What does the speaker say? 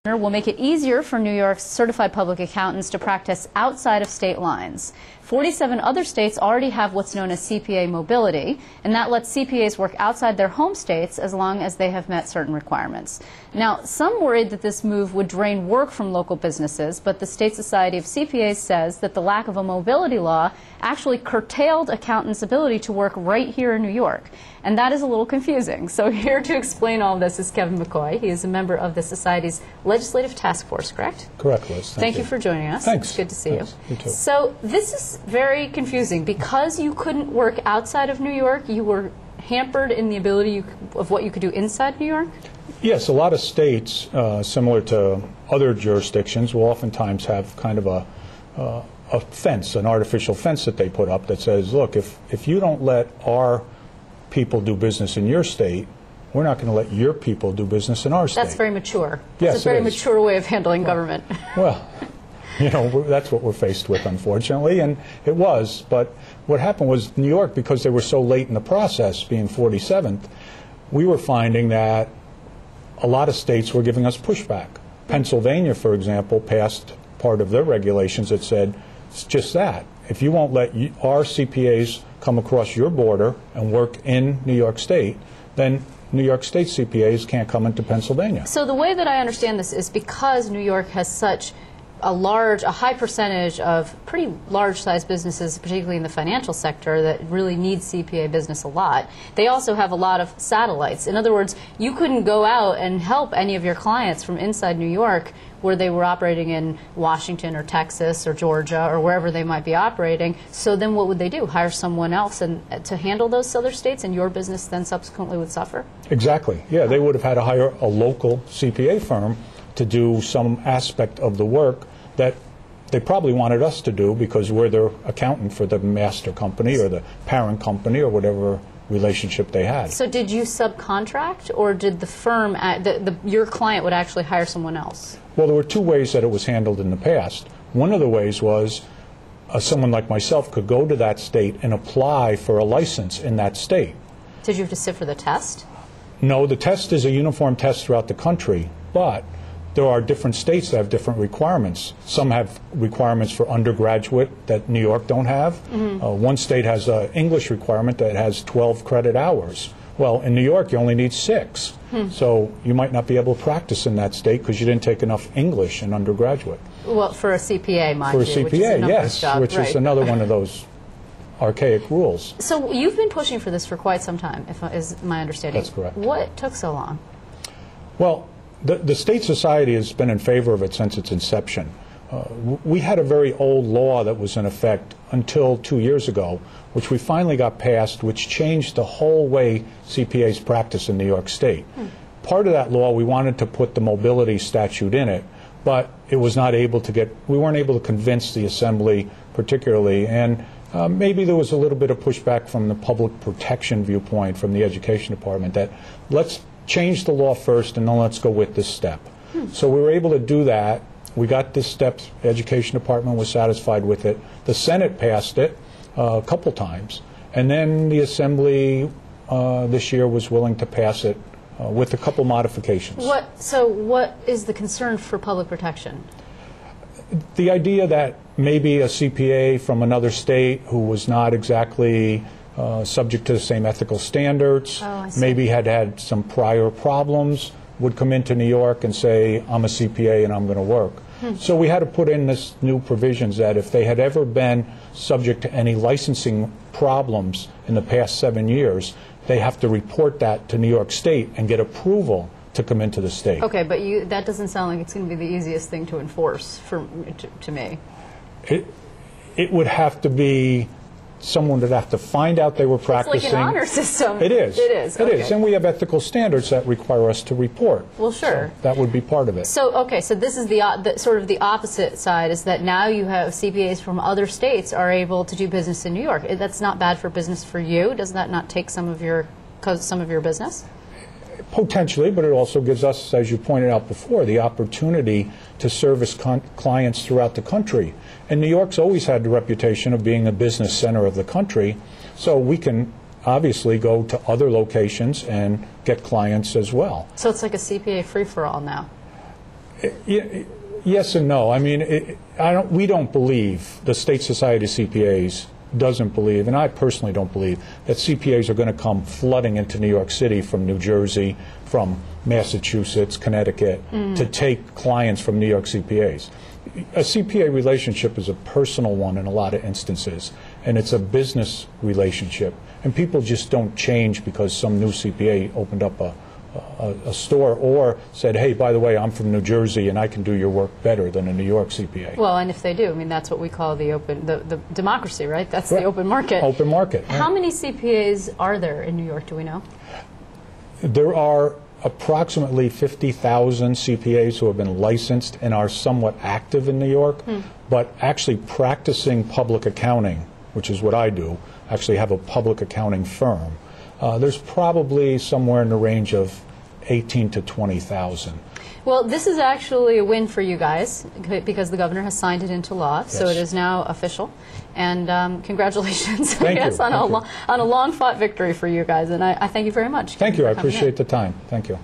Will make it easier for New York's certified public accountants to practice outside of state lines. 47 other states already have what's known as CPA mobility, and that lets CPAs work outside their home states as long as they have met certain requirements. Now, some worried that this move would drain work from local businesses, but the State Society of CPAs says that the lack of a mobility law actually curtailed accountants' ability to work right here in New York. And that is a little confusing. So here to explain all of this is Kevin McCoy. He is a member of the Society's Legislative Task Force, correct? Correct, Liz. Thank you for joining us. Thanks. It's good to see Thanks. you. You too. So this is very confusing. Because you couldn't work outside of New York, you were hampered in the ability of what you could do inside New York? Yes, a lot of states, similar to other jurisdictions, will oftentimes have kind of a fence, an artificial fence that they put up that says, look, if you don't let our people do business in your state, we're not going to let your people do business in our state. That's very mature. Yes, it's a very mature way of handling government. Well, you know, that's what we're faced with, unfortunately, and it was. But what happened was New York, because they were so late in the process, being 47th, we were finding that a lot of states were giving us pushback. Pennsylvania, for example, passed part of their regulations that said it's just that. If you won't let our CPAs come across your border and work in New York State, then New York State CPAs can't come into Pennsylvania. So the way that I understand this is because New York has such a high percentage of pretty large-sized businesses, particularly in the financial sector, that really need CPA business a lot. They also have a lot of satellites. In other words, you couldn't go out and help any of your clients from inside New York where they were operating in Washington or Texas or Georgia or wherever they might be operating. So then what would they do? Hire someone else and to handle those other states, and your business then subsequently would suffer? Exactly. Yeah, they would have had to hire a local CPA firm to do some aspect of the work that they probably wanted us to do because we're their accountant for the master company or the parent company or whatever relationship they had. So did you subcontract, or did the firm, your client would actually hire someone else? Well, there were two ways that it was handled in the past. One of the ways was someone like myself could go to that state and apply for a license in that state. Did you have to sit for the test? No, the test is a uniform test throughout the country, but there are different states that have different requirements. Some have requirements for undergraduate that New York don't have. One state has an English requirement that has 12 credit hours. Well, in New York, you only need 6. So you might not be able to practice in that state because you didn't take enough English in undergraduate. Well, for a CPA, mind you. For a CPA, yes, which is another one of those archaic rules. So you've been pushing for this for quite some time, is my understanding. That's correct. What took so long? Well, the State Society has been in favor of it since its inception. We had a very old law that was in effect until 2 years ago, which we finally got passed, which changed the whole way CPAs practice in New York State. Part of that law, we wanted to put the mobility statute in it, but it was not able to we weren't able to convince the Assembly particularly, and maybe there was a little bit of pushback from the public protection viewpoint from the Education Department that let's change the law first and then let's go with this step. So we were able to do that. We got this step. The Education Department was satisfied with it. The Senate passed it a couple times. And then the Assembly this year was willing to pass it with a couple modifications. So what is the concern for public protection? The idea that maybe a CPA from another state who was not exactly subject to the same ethical standards, maybe had some prior problems, would come into New York and say, I'm a CPA and I'm going to work. So we had to put in this new provisions that if they had ever been subject to any licensing problems in the past 7 years, they have to report that to New York State and get approval to come into the state. Okay, but that doesn't sound like it's going to be the easiest thing to enforce to me. It would have to be someone would have to find out they were practicing. It's like an honor system. It is. It is. It is. And we have ethical standards that require us to report. Well, sure. So that would be part of it. So, okay, so this is the sort of the opposite side, is that now you have CPAs from other states are able to do business in New York. That's not bad for business for you. Does that not take some of your business? Potentially, but it also gives us, as you pointed out before, the opportunity to service clients throughout the country. And New York's always had the reputation of being a business center of the country, so we can obviously go to other locations and get clients as well. So it's like a CPA free-for-all now. Yes and no. I mean, we don't believe, the State Society of CPAs doesn't believe, and I personally don't believe, that CPAs are going to come flooding into New York City from New Jersey, from Massachusetts, Connecticut, to take clients from New York CPAs. A CPA relationship is a personal one in a lot of instances, and it's a business relationship. And people just don't change because some new CPA opened up a store or said, hey, by the way, I'm from New Jersey and I can do your work better than a New York CPA. Well, and if they do, I mean, that's what we call the open, the democracy, right? That's the open market. Open market. How many CPAs are there in New York, do we know? There are approximately 50,000 CPAs who have been licensed and are somewhat active in New York, but actually practicing public accounting, which is what I do, actually have a public accounting firm. There's probably somewhere in the range of 18 to 20,000. Well, this is actually a win for you guys because the governor has signed it into law, so it is now official. And congratulations, I guess, on a long-fought victory for you guys. And I thank you very much. Thank you. I appreciate the time. Thank you.